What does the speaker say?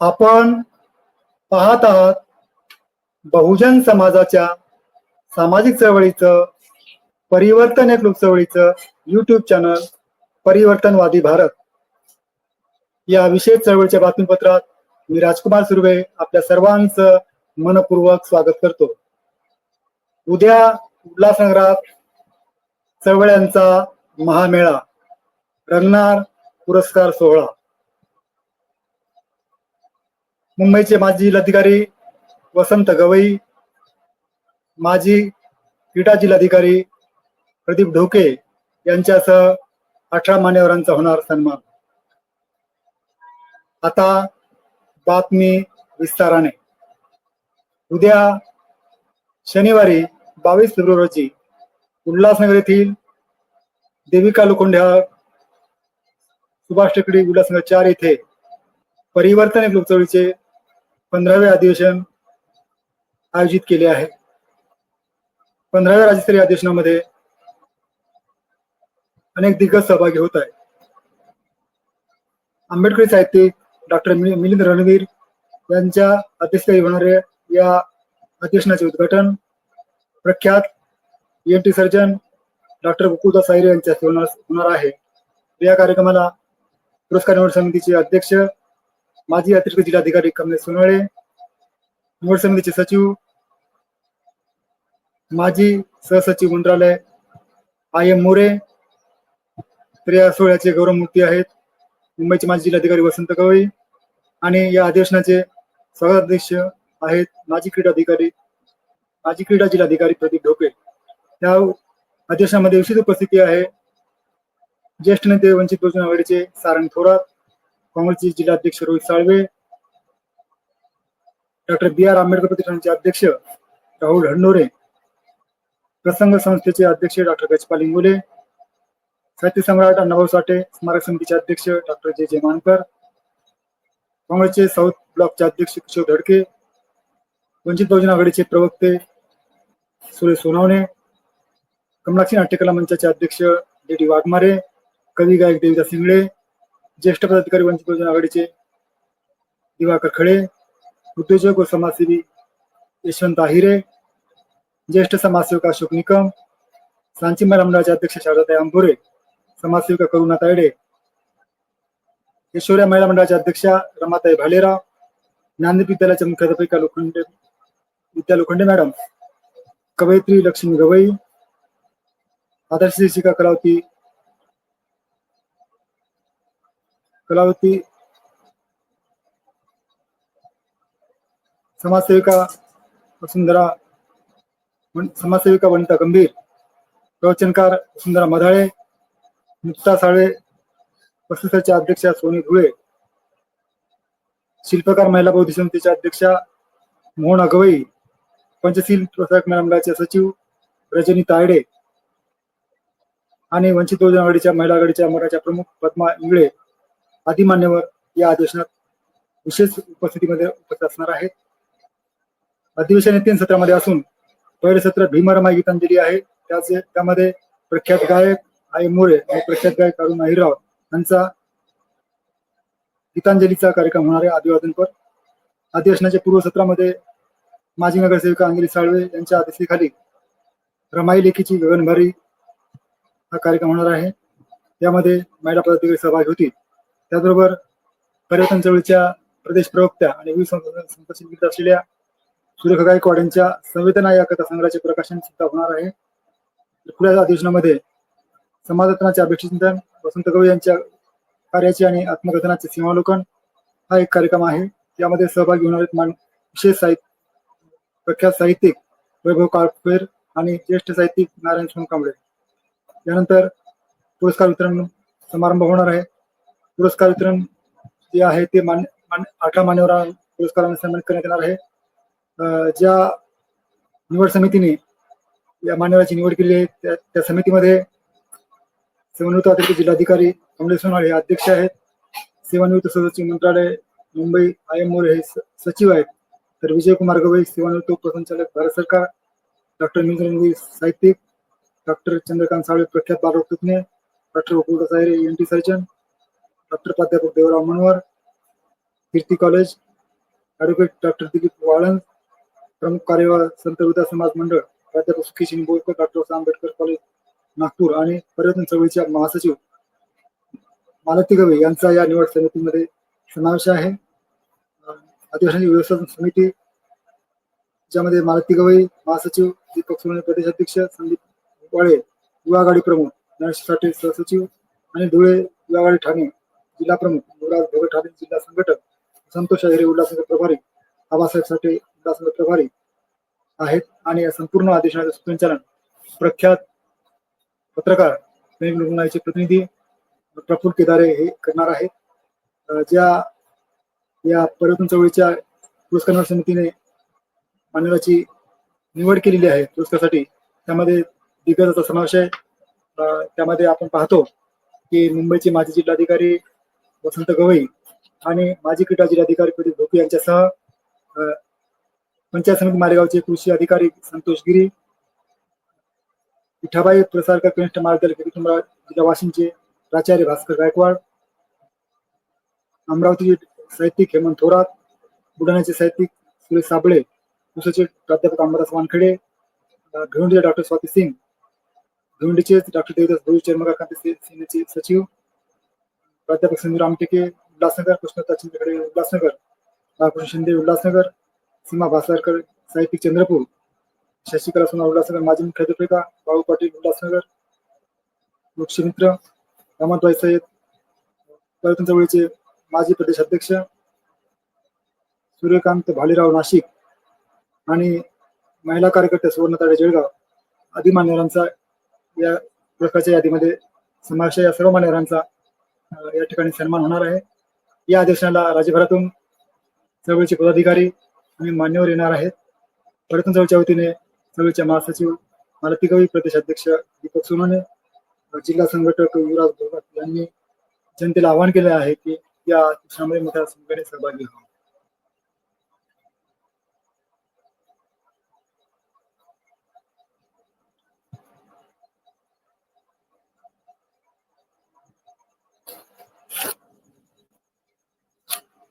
आपण पाहत आहात बहुजन समाजाच्या सामाजिक चळवळीचं परिवर्तन एक लोकचळवळीचं युट्यूब चॅनल परिवर्तनवादी भारत या विशेष चळवळीच्या बातमीपत्रात मी राजकुमार सुर्वे आपल्या सर्वांचं मनपूर्वक स्वागत करतो. उद्या उल्हासनगरात चळवळ्यांचा महामेळा, रंगणार पुरस्कार सोहळा. मुंबईचे माजी जिल्हाधिकारी वसंत गवई, माजी क्रीडा जिल्हाधिकारी प्रदीप ढोके यांच्यासह 18 मान्यवरांचा होणार सन्मान. आता बातमी विस्ताराने. उद्या शनिवारी 22 फेब्रुवारी रोजी उल्हासनगर येथील देविका लोखंडे सुभाष टेकडी उल्हासनगर 4 येथे परिवर्तन एक लोकचळवळीचे 15वे अधिवेशन आयोजित केले आहे. 15व्या राज्यस्तरीय अधिवेशनामध्ये अनेक दिग्गज सहभागी होत आहेत. आंबेडकरी साहित्यिक डॉक्टर मिलिंद रणवीर यांच्या अध्यक्षतेखाली होणारे या अधिवेशनाचे उद्घाटन प्रख्यात ENT सर्जन डॉक्टर गोकुळदास आहिरे यांच्या हस्ते होणार आहे. या कार्यक्रमाला पुरस्कार निवड समितीचे अध्यक्ष माजी अतिरिक्त जिल्हाधिकारी कमलेश सोनवळे, निवड समितीचे सचिव माजी सहसचिव मंत्रालय IM मोरे, तर या सोहळ्याचे गौरवमूर्ती आहेत मुंबईचे माजी जिल्हाधिकारी वसंत गवई आणि या अधिवेशनाचे स्वागताध्यक्ष आहेत माजी क्रीडा जिल्हाधिकारी प्रदीप ढोके. त्या अधिवेशनामध्ये विशेष उपस्थिती आहे ज्येष्ठ नेते वंचित बहुजन आघाडीचे सारंग थोरात, काँग्रेसचे जिल्हाध्यक्ष रोहित साळवे, डॉक्टर BR आंबेडकर प्रतिष्ठानचे अध्यक्ष राहुल हंडोरे, प्रसंग संस्थेचे अध्यक्ष डॉक्टर गजपाल इंगोले, साहित्य सम्राट अण्णाभाऊ साठे स्मारक समितीचे अध्यक्ष डॉक्टर JJ मानकर, काँग्रेसचे साऊथ ब्लॉकचे अध्यक्ष किशोर धडके, वंचित बहुजन आघाडीचे प्रवक्ते सुरेश सोनावणे, कमलाक्षी नाट्यकला मंचाचे अध्यक्ष DD वाघमारे, कवी गायक देविदास सिंगळे, ज्येष्ठ पदाधिकारी वंचित बहुजन आघाडीचे दिवाकर खळे, उद्योजक व समाजसेवी यशवंत आहिरे, ज्येष्ठ समाजसेवक अशोक निकम, सांची महिला मंडळाचे अध्यक्ष शारदाताई आंभोरे, समाजसेविका करुणा तायडे, ऐश्वर्या महिला मंडळाच्या अध्यक्षा रमाताई भालेराव, ज्ञानदीप विद्यालयाच्या मुख्याध्यापिका विद्या लोखंडे मॅडम, कवयित्री लक्ष्मी गवई, आदर्श शिक्षिका कलावती, समाजसेविका वनिता गंभीर, प्रवचनकार सुंदरा मधाळे, मुक्ता साळवे, पसंतच्या अध्यक्षा सोनी धुळे, शिल्पकार महिला बौद्ध समितीच्या अध्यक्षा मोहना गवई, पंचशील प्रसारक महिला मंडळाचे सचिव रजनी तायडे आणि वंचित बहुजन आघाडीच्या महिला आघाडीच्या मोर्चाच्या प्रमुख पद्मा इंगळे आदी मान्यवर या अधिवेशनात विशेष उपस्थितीमध्ये उपस्थित असणार आहेत. अधिवेशन 3 सत्रामध्ये असून पहिले सत्र भीमरमाई गीतांजली आहे. त्यामध्ये प्रख्यात गायक IM मोरे आणि प्रख्यात गायक अरुण अहिरराव यांचा गीतांजलीचा कार्यक्रम होणार आहे अभिवादनपर. अधिवेशनाच्या पूर्वसत्रामध्ये माजी नगरसेविका अंजली साळवे यांच्या अध्यक्षतेखाली रमाई लेखीची गगनभरी हा कार्यक्रम होणार आहे. यामध्ये महिला पदाधिकारी सहभागी होतील. त्याचबरोबर परिवर्तन चळवळीच्या प्रदेश प्रवक्त्या आणि विविध संपर्क असलेल्या सुरेखा गायकवाड यांच्या संवेदना या कथासंग्रहाचे प्रकाशन सुद्धा होणार आहे. पुढील अधिवेशनामध्ये समाजरत्नाचे अभिचिंतन, वसंत गवई यांच्या कार्याचे आणि आत्मकथनाचे सीमावलोकन हा एक कार्यक्रम आहे. यामध्ये सहभागी होणारे विशेष प्रख्यात साहित्यिक वैभव काळपेर आणि ज्येष्ठ साहित्यिक नारायण सोनकांबळे. यानंतर पुरस्कार वितरण समारंभ होणार आहे. पुरस्कार वितरण जे आहे ते 18 मान्यवर पुरस्कारांना सन्मानित करण्यात येणार आहे. ज्या निवड समितीने या मान्यवराची निवड केली आहे त्या समितीमध्ये सेवानिवृत्त अतिरिक्त जिल्हाधिकारी कमलेश सोनवळे हे अध्यक्ष आहेत. सेवानिवृत्त सदस्य मंत्रालय मुंबई IM मोरे हे सचिव आहेत. तर विजयकुमार गवई सेवानिवृत्त उपसंचालक भारत सरकार, डॉक्टर मिलिंद रणवीर साहित्यिक, डॉक्टर चंद्रकांत साळवे प्रख्यात बालरोग तज्ञ, डॉक्टर गोकुळदास आहिरे ENT सर्जन, डॉक्टर प्राध्यापक देवराव मनवर कीर्ती कॉलेज, ॲडव्होकेट डॉक्टर दिलीप वाळंज, प्रमुख कार्यवाह संत हृदय समाज मंडळ, प्राध्यापक सुखी बोरकर, डॉक्टर आंबेडकर कॉलेज नागपूर आणि पर्यटन चळवळीच्या महासचिव मालती गवई यांचा या निवड समितीमध्ये समावेश आहे. अधिवेशनाची व्यवस्थापन समिती ज्यामध्ये मालती गवई महासचिव, दीपक सोनवणे प्रदेशाध्यक्ष, संदीप वाळे युवा आघाडी प्रमुख, नरेश साठे सहसचिव आणि धुळे युवा आघाडी ठाणे जिल्हा प्रमुख, युवराज भगत ठाणे जिल्हा संघटक, संतोष अहिरे उल्हासनगर प्रभारी, आबासाहेब साठे उल्हासनगर प्रभारी आहेत. आणि या संपूर्ण अधिवेशनाचे संचालन प्रख्यात पत्रकार रुग्णालयाचे प्रतिनिधी प्रफुल्ल केदारे हे करणार आहेत. ज्या या पर्यटन चळवळीच्या पुरस्कार समितीने मान्यवराची निवड केलेली आहे पुरस्कारासाठी, त्यामध्ये दिग्गजाचा समावेश आहे. त्यामध्ये आपण पाहतो की मुंबईचे माजी जिल्हाधिकारी वसंत गवई आणि माजी क्रीडा जिल्हाधिकारी प्रदीप भोके यांच्यासह पंचायत समिती मारेगावचे कृषी अधिकारी संतोष गिरी, विठाबाई प्रसारकर कनिष्ठ महाविद्यालय जिल्हा वाशिमचे प्राचार्य भास्कर गायकवाड, अमरावती साहित्यिक हेमंत थोरात, बुलढाण्याचे साहित्यिक सुरेश साबळे, पुसचे प्राध्यापक अंबादास वानखेडे, भिवंडीचे डॉक्टर स्वाती सिंग, भिवंडीचे डॉक्टर देवदास भोई, चर्मकार क्रांती सेनेचे सचिव प्राध्यापक संजय रामटेके उल्हासनगर, कृष्णता चिंचकडे उल्हासनगर, रामकृष्ण शिंदे उल्हासनगर, सीमा भासारकर साहित्यिक चंद्रपूर, शशिकला सोना उल्हासनगर, माजी मुख्याध्यापिका बाळू पाटील उल्हासनगर, वृक्षमित्र रामतबाई सय्यद पर्यटन चळवळीचे माजी प्रदेश अध्यक्ष सूर्यकांत भालेराव नाशिक आणि महिला कार्यकर्ते सुवर्णताडे जळगाव आदी मान्यवरांचा या पुरस्काराच्या यादीमध्ये समावेश आहे. या सर्व मान्यवरांचा या ठिकाणी सन्मान होणार आहे. या अधिवेशनाला राज्यभरातून चळवळीचे पदाधिकारी आणि मान्यवर येणार आहेत. पर्यटन चळवळीच्या वतीने चळवळीच्या महासचिव मालती गवई, प्रदेश अध्यक्ष दीपक सोनवणे, जिल्हा संघटक युवराज भगत यांनी जनतेला आवाहन केले आहे की या अधिवेशनामध्ये मोठ्या संख्येने सहभागी व्हावे.